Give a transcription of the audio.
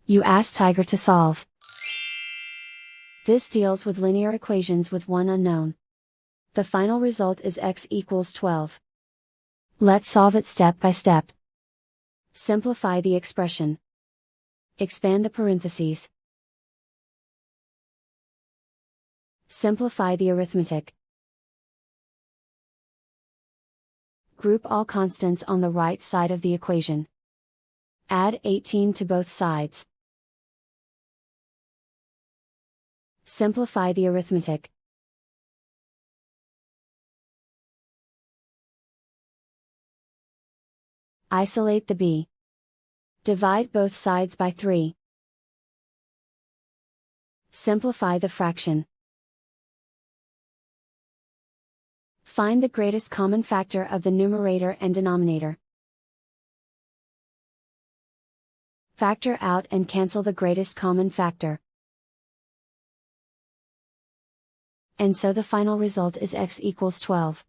You ask Tiger to solve. This deals with linear equations with one unknown. The final result is x equals 12. Let's solve it step by step. Simplify the expression. Expand the parentheses. Simplify the arithmetic. Group all constants on the right side of the equation. Add 18 to both sides. Simplify the arithmetic. Isolate the b. Divide both sides by 3. Simplify the fraction. Find the greatest common factor of the numerator and denominator. Factor out and cancel the greatest common factor. And so the final result is x equals 12.